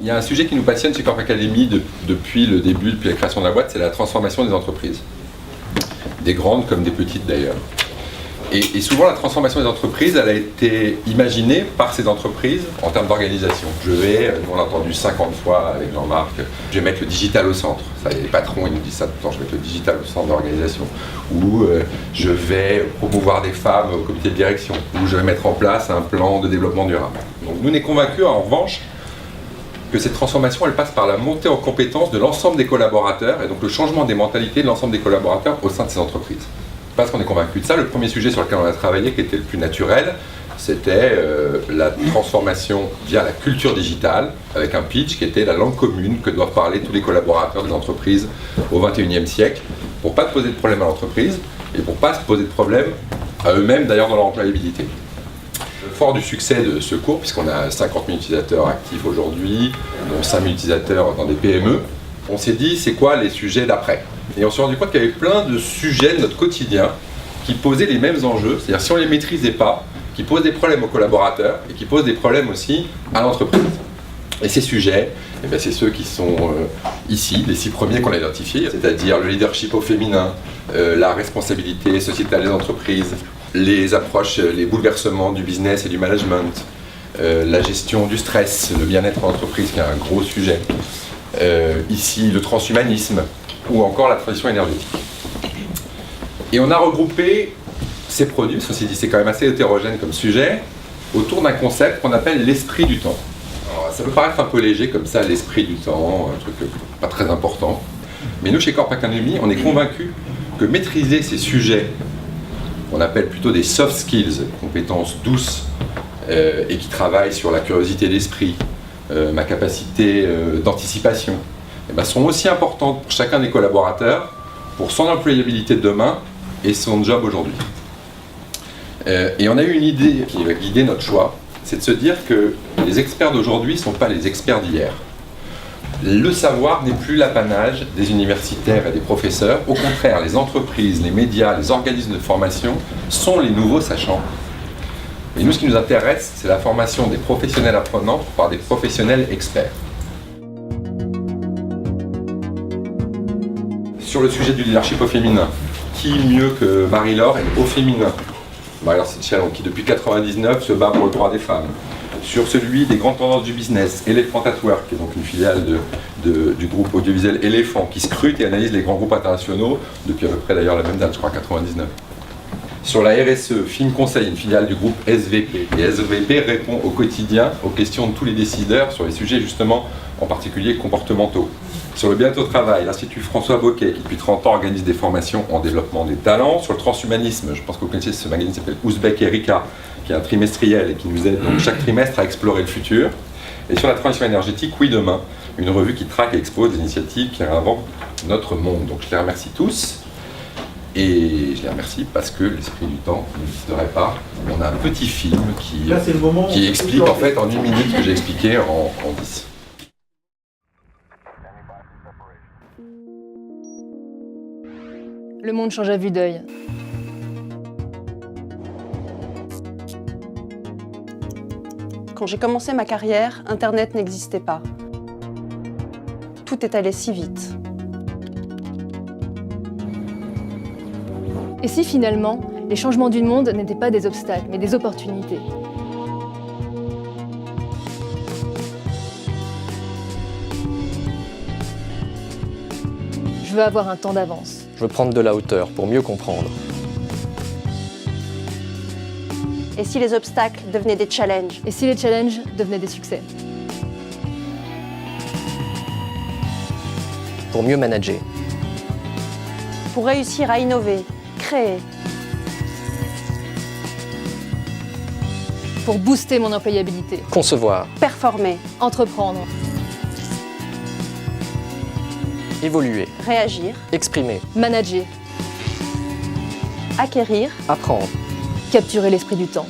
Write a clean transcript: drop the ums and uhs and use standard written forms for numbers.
Il y a un sujet qui nous passionne chez Corp Academy depuis le début, depuis la création de la boîte, c'est la transformation des entreprises. Des grandes comme des petites d'ailleurs. Et souvent la transformation des entreprises, elle a été imaginée par ces entreprises en termes d'organisation. Nous on l'a entendu 50 fois avec Jean-Marc, je vais mettre le digital au centre. Ça, les patrons, ils nous disent ça tout le temps, je vais mettre le digital au centre de l'organisation. Ou je vais promouvoir des femmes au comité de direction. Ou je vais mettre en place un plan de développement durable. Donc nous, on est convaincus en revanche que cette transformation, elle passe par la montée en compétence de l'ensemble des collaborateurs et donc le changement des mentalités de l'ensemble des collaborateurs au sein de ces entreprises. Parce qu'on est convaincu de ça. Le premier sujet sur lequel on a travaillé, qui était le plus naturel, c'était la transformation via la culture digitale, avec un pitch qui était la langue commune que doivent parler tous les collaborateurs des entreprises au XXIe siècle, pour ne pas poser de problème à l'entreprise et pour ne pas se poser de problème à eux-mêmes d'ailleurs dans leur employabilité. Fort du succès de ce cours, puisqu'on a 50 000 utilisateurs actifs aujourd'hui, dont 5 000 utilisateurs dans des PME, on s'est dit c'est quoi les sujets d'après. Et on s'est rendu compte qu'il y avait plein de sujets de notre quotidien qui posaient les mêmes enjeux, c'est-à-dire si on ne les maîtrisait pas, qui posent des problèmes aux collaborateurs et qui posent des problèmes aussi à l'entreprise. Et ces sujets, eh bien, c'est ceux qui sont ici, les 6 premiers qu'on a identifiés, c'est-à-dire le leadership au féminin, la responsabilité sociétale des entreprises, les approches, les bouleversements du business et du management, la gestion du stress, le bien-être en entreprise qui est un gros sujet, ici le transhumanisme ou encore la transition énergétique. Et on a regroupé ces produits, parce qu'on s'est dit c'est quand même assez hétérogène comme sujet, autour d'un concept qu'on appelle l'esprit du temps. Alors, ça peut paraître un peu léger comme ça, l'esprit du temps, un truc pas très important, mais nous chez Corp Academy, on est convaincus que maîtriser ces sujets qu'on appelle plutôt des soft skills, compétences douces, et qui travaillent sur la curiosité d'esprit, ma capacité d'anticipation, eh bien, sont aussi importantes pour chacun des collaborateurs, pour son employabilité de demain et son job aujourd'hui. Et on a eu une idée qui va guider notre choix, c'est de se dire que les experts d'aujourd'hui ne sont pas les experts d'hier. Le savoir n'est plus l'apanage des universitaires et des professeurs. Au contraire, les entreprises, les médias, les organismes de formation sont les nouveaux sachants. Et nous, ce qui nous intéresse, c'est la formation des professionnels apprenants par des professionnels experts. Sur le sujet du leadership au féminin, qui mieux que Marie-Laure est au féminin? Marie-Laure Sitchell, qui depuis 1999 se bat pour le droit des femmes. Sur celui des grandes tendances du business, Elephant at Work, qui est donc une filiale du groupe audiovisuel Elephant, qui scrute et analyse les grands groupes internationaux, depuis à peu près d'ailleurs la même date, je crois, 99. Sur la RSE, Film Conseil, une filiale du groupe SVP. Et SVP répond au quotidien aux questions de tous les décideurs sur les sujets justement, en particulier comportementaux. Sur le bien-être au travail, l'Institut François Bocquet, qui depuis 30 ans organise des formations en développement des talents. Sur le transhumanisme, je pense que vous connaissez ce magazine qui s'appelle Ouzbek Erika, qui est un trimestriel et qui nous aide donc chaque trimestre à explorer le futur. Et sur la transition énergétique, Oui Demain, une revue qui traque et expose des initiatives qui réinventent notre monde. Donc je les remercie tous. Et je les remercie parce que l'esprit du temps n'existerait pas. On a un petit film qui explique en fait en 1 minute ce que j'ai expliqué en 10. Le monde change à vue d'œil. Quand j'ai commencé ma carrière, Internet n'existait pas. Tout est allé si vite. Et si finalement, les changements du monde n'étaient pas des obstacles, mais des opportunités? Je veux avoir un temps d'avance. Je veux prendre de la hauteur pour mieux comprendre. Et si les obstacles devenaient des challenges? Et si les challenges devenaient des succès? Pour mieux manager. Pour réussir à innover, créer. Pour booster mon employabilité. Concevoir. Performer. Entreprendre. Évoluer. Réagir. Exprimer. Manager. Acquérir. Apprendre. Capturer l'esprit du temps.